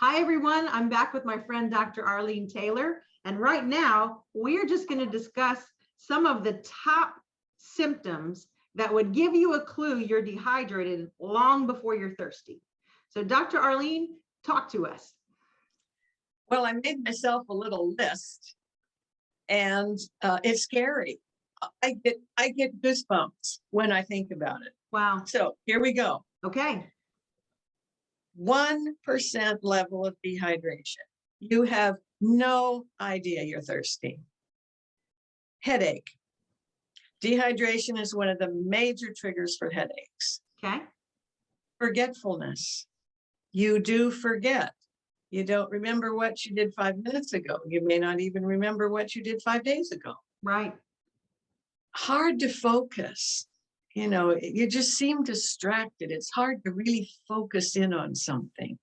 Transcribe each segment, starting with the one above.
Hi, everyone. I'm back with my friend, Dr. Arlene Taylor. And right now, we're just going to discuss some of the top symptoms that would give you a clue you're dehydrated long before you're thirsty. So, Dr. Arlene, talk to us. Well, I made myself a little list, and it's scary. I get goosebumps when I think about it. Wow. So here we go. Okay. 1% level of dehydration. You have no idea you're thirsty. Headache. Dehydration is one of the major triggers for headaches. Okay. Forgetfulness. You do forget. You don't remember what you did 5 minutes ago. You may not even remember what you did 5 days ago. Right. Hard to focus. You know, you just seem distracted. It's hard to really focus in on something.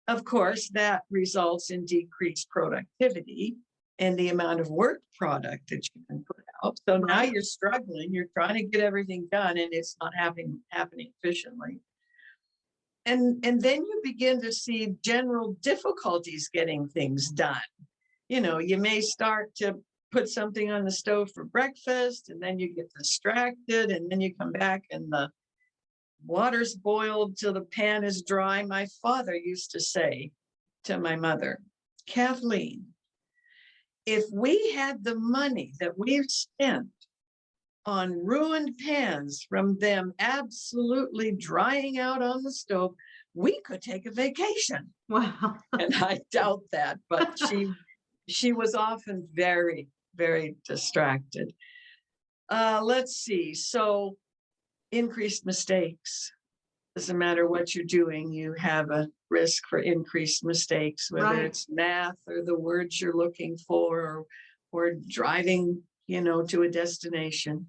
Of course, that results in decreased productivity and the amount of work product that you can put out. So now you're struggling, you're trying to get everything done, and it's not happening efficiently. And then you begin to see general difficulties getting things done. You know, you may start to put something on the stove for breakfast, and then you get distracted, and then you come back and the water's boiled till the pan is dry. My father used to say to my mother, Kathleen, if we had the money that we've spent on ruined pans from them absolutely drying out on the stove, we could take a vacation. Wow. And I doubt that, but she was often very, very distracted. Let's see. So increased mistakes. Doesn't matter what you're doing, you have a risk for increased mistakes, whether it's math or the words you're looking for, or driving, to a destination.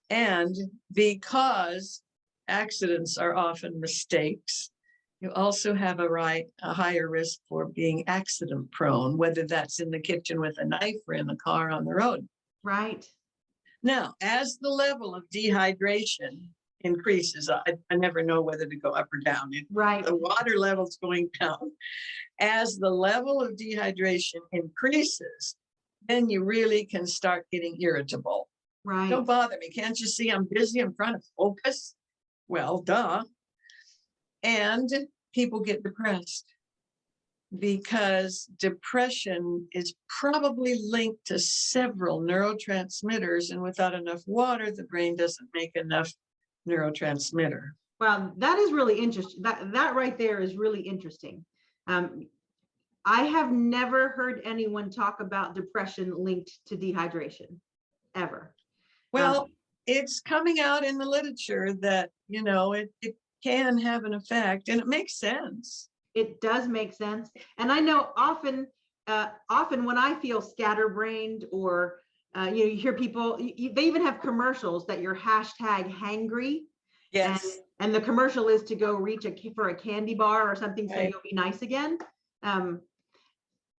And because accidents are often mistakes, you also have a higher risk for being accident prone, whether that's in the kitchen with a knife or in the car on the road. Right. Now, as the level of dehydration increases, I never know whether to go up or down. The water level's going down. As the level of dehydration increases, then you really can start getting irritable. Right. Don't bother me. Can't you see I'm busy? I'm trying to focus. Well, duh. And people get depressed because depression is probably linked to several neurotransmitters, and without enough water, the brain doesn't make enough neurotransmitter. Wow, that is really interesting. That right there is really interesting. I have never heard anyone talk about depression linked to dehydration, ever. Well, it's coming out in the literature that, it can have an effect, and it makes sense. It does make sense. And I know often when I feel scatterbrained, or you hear people, they even have commercials that you're #hangry. Yes. And the commercial is to go reach for a candy bar or something, so you'll be nice again. And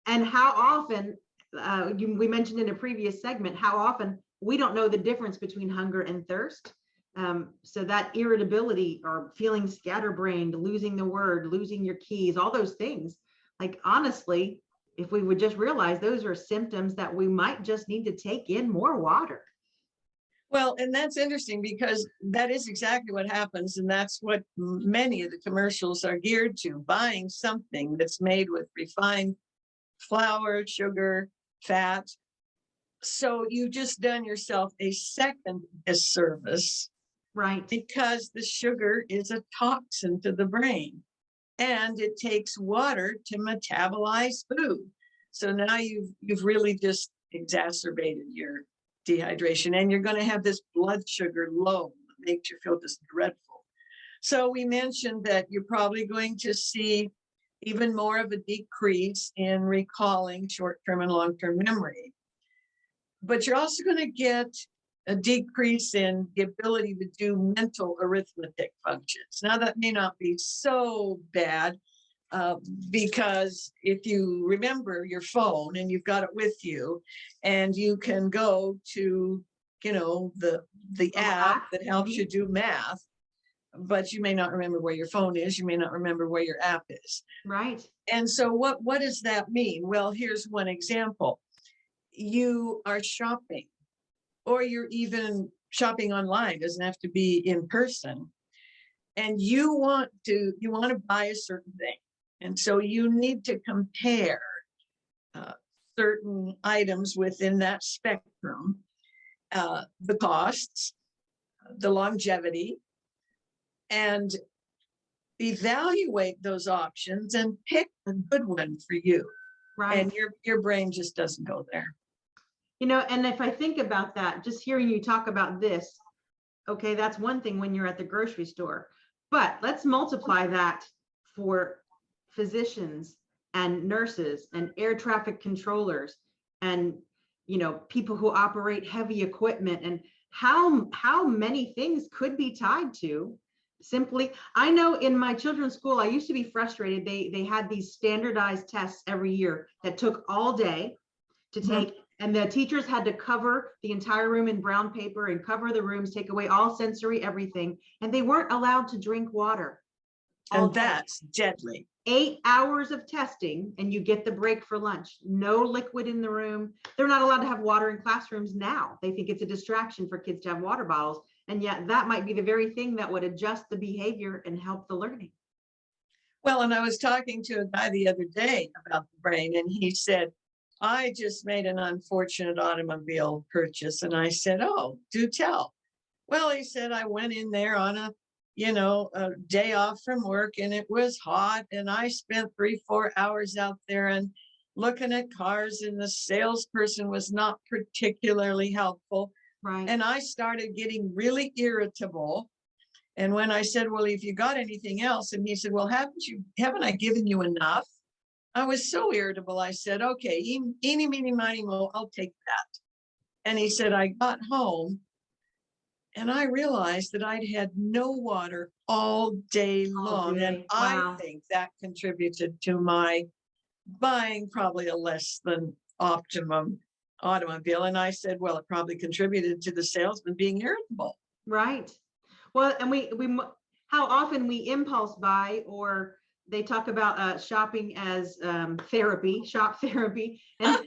how often, we mentioned in a previous segment, how often we don't know the difference between hunger and thirst. So that irritability or feeling scatterbrained, losing the word, losing your keys, all those things, like, honestly, if we would just realize those are symptoms that we might just need to take in more water. Well, and that's interesting because that is exactly what happens. And that's what many of the commercials are geared to, buying something that's made with refined flour, sugar, fat. So you've just done yourself a second disservice. Right. Because the sugar is a toxin to the brain, and it takes water to metabolize food. So now you've really just exacerbated your dehydration, and you're going to have this blood sugar low that makes you feel just dreadful. So we mentioned that you're probably going to see even more of a decrease in recalling short-term and long-term memory. But you're also going to get a decrease in the ability to do mental arithmetic functions. Now, that may not be so bad, because if you remember your phone and you've got it with you, and you can go to, the app that helps you do math, but you may not remember where your phone is. You may not remember where your app is. Right. And so what does that mean? Well, here's one example. You are shopping, or you're even shopping online, doesn't have to be in person. And you want to buy a certain thing. And so you need to compare certain items within that spectrum, the costs, the longevity, and evaluate those options and pick a good one for you. Right. And your brain just doesn't go there. You know, and if I think about that, just hearing you talk about this, okay, that's one thing when you're at the grocery store. But let's multiply that for physicians and nurses and air traffic controllers and, you know, people who operate heavy equipment, and how many things could be tied to simply. I know in my children's school, I used to be frustrated. They had these standardized tests every year that took all day to take, and the teachers had to cover the entire room in brown paper and cover the rooms, take away all sensory everything, and they weren't allowed to drink water all And day. that's deadly. 8 hours of testing, and you get the break for lunch. No liquid in the room. They're not allowed to have water in classrooms now. They think it's a distraction for kids to have water bottles, and yet that might be the very thing that would adjust the behavior and help the learning. Well, and I was talking to a guy the other day about the brain, and he said, I just made an unfortunate automobile purchase. And I said, oh, do tell. Well, he said, I went in there on a day off from work, and it was hot. And I spent 3-4 hours out there and looking at cars, and the salesperson was not particularly helpful. Right. And I started getting really irritable. And when I said, well, if you got anything else, and he said, well, haven't I given you enough? I was so irritable. I said, okay, eeny, meeny, miny, mo, I'll take that. And he said, I got home and I realized that I'd had no water all day long. And Wow. I think that contributed to my buying probably a less than optimum automobile. And I said, well, it probably contributed to the salesman being irritable. Right. Well, and we how often we impulse buy, or they talk about shopping as therapy, shop therapy, and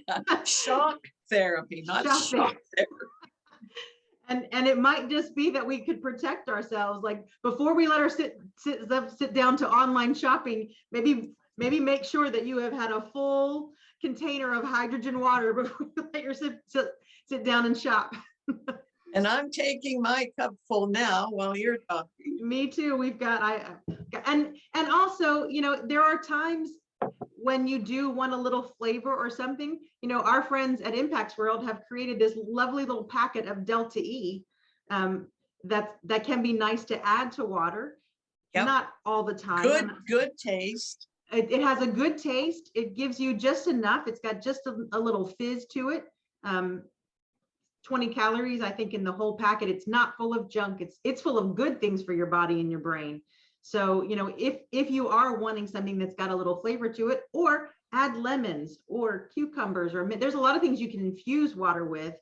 Shock therapy, not shock therapy. And it might just be that we could protect ourselves, like before we let her sit down to online shopping. Maybe make sure that you have had a full container of hydrogen water before you let your sit down and shop. And I'm taking my cup full now while you're talking. Me too. We've got and also, you know, there are times when you do want a little flavor or something. You know, our friends at Impacts World have created this lovely little packet of Delta E that can be nice to add to water. Yep. Not all the time. Good taste. It has a good taste. It gives you just enough. It's got just a little fizz to it. 20 calories, I think, in the whole packet. It's not full of junk. It's full of good things for your body and your brain. So, you know, if you are wanting something that's got a little flavor to it, or add lemons or cucumbers, or there's a lot of things you can infuse water with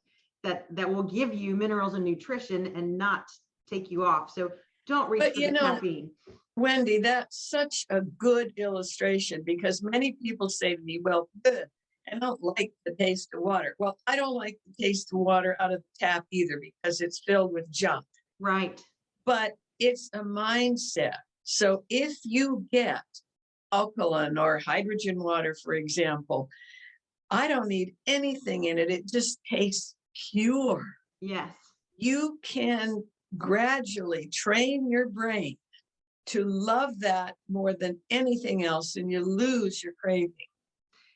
that will give you minerals and nutrition and not take you off. So don't reach for the caffeine. Wendy, that's such a good illustration, because many people say to me, well, I don't like the taste of water. Well, I don't like the taste of water out of the tap either, because it's filled with junk. Right. But it's a mindset. So if you get alkaline or hydrogen water, for example, I don't need anything in it. It just tastes pure. Yes. You can gradually train your brain to love that more than anything else, and you lose your craving.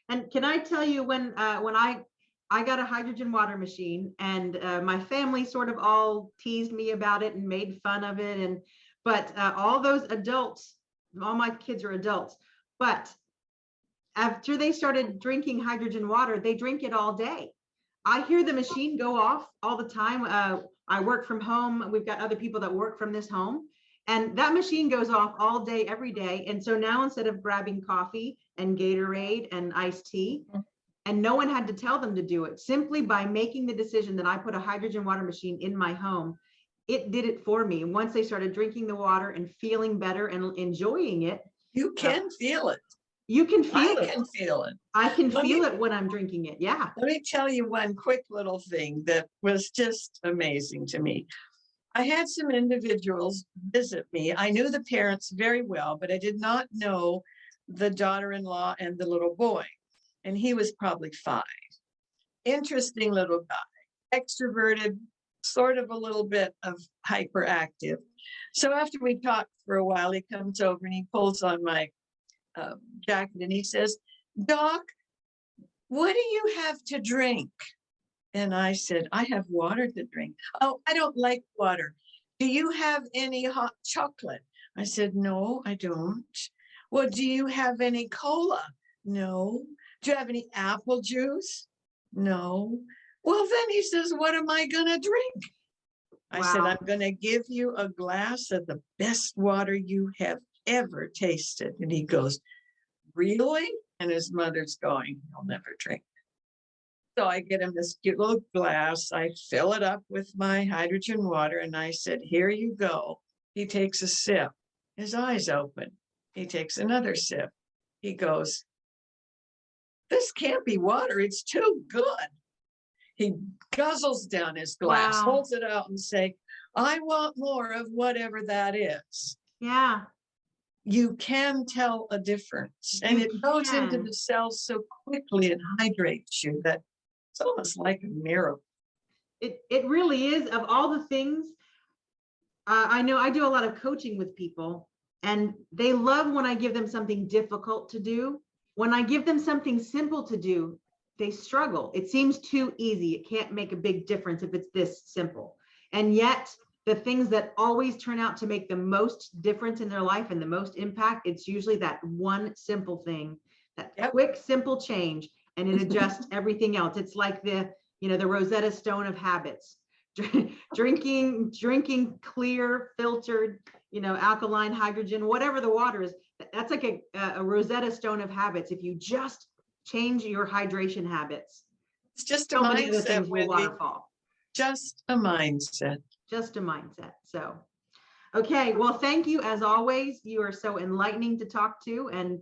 And can I tell you, when I got a hydrogen water machine, and my family sort of all teased me about it and made fun of it, but all those adults, all my kids are adults, but after they started drinking hydrogen water, they drink it all day. I hear the machine go off all the time. I work from home. We've got other people that work from this home, and that machine goes off all day, every day. And so now, instead of grabbing coffee and Gatorade and iced tea, and no one had to tell them to do it, simply by making the decision that I put a hydrogen water machine in my home, it did it for me. Once they started drinking the water and feeling better and enjoying it, You can feel it. you can feel I it. can feel it. I can Let feel me- it when I'm drinking it. Yeah. Let me tell you one quick little thing that was just amazing to me. I had some individuals visit me. I knew the parents very well, but I did not know the daughter-in-law and the little boy. And he was probably 5. Interesting little guy, extroverted, sort of a little bit of hyperactive. So after we talked for a while, he comes over and he pulls on my jacket and he says, "Doc, what do you have to drink?" And I said, "I have water to drink." "Oh, I don't like water. Do you have any hot chocolate?" I said, "No, I don't." "Well, do you have any cola?" "No." "Do you have any apple juice?" "No." "Well, then," he says, "what am I going to drink?" I said, Wow. "I'm going to give you a glass of the best water you have ever tasted." And he goes, "Really?" And his mother's going, "He'll never drink." So I get him this cute little glass. I fill it up with my hydrogen water and I said, "Here you go." He takes a sip. His eyes open. He takes another sip. He goes, "This can't be water. It's too good." He guzzles down his glass, Wow. holds it out and say, "I want more of whatever that is." Yeah. You can tell a difference. And You it goes into can. the cells so quickly and hydrates you that it's almost like a miracle. It really is. Of all the things, I know I do a lot of coaching with people, and they love when I give them something difficult to do. When I give them something simple to do, they struggle. It seems too easy. It can't make a big difference if it's this simple. And yet, the things that always turn out to make the most difference in their life and the most impact, it's usually that one simple thing, that Yep. quick, simple change, and it adjusts everything else. It's like the Rosetta Stone of habits. Drinking clear, filtered, alkaline hydrogen, whatever the water is. That's like a Rosetta Stone of habits. If you just change your hydration habits, It's just a so many other mindset, things will Wendy. waterfall. Just a mindset. Just a mindset. So, okay. Well, thank you as always. You are so enlightening to talk to. And,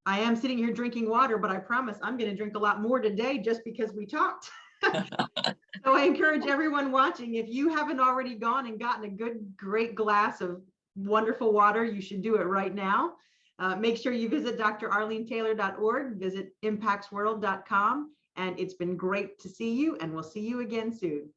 I am sitting here drinking water, but I promise I'm going to drink a lot more today just because we talked. So I encourage everyone watching, if you haven't already gone and gotten a great glass of wonderful water, you should do it right now. Make sure you visit drarlenetaylor.org, visit impactsworld.com, and it's been great to see you, and we'll see you again soon.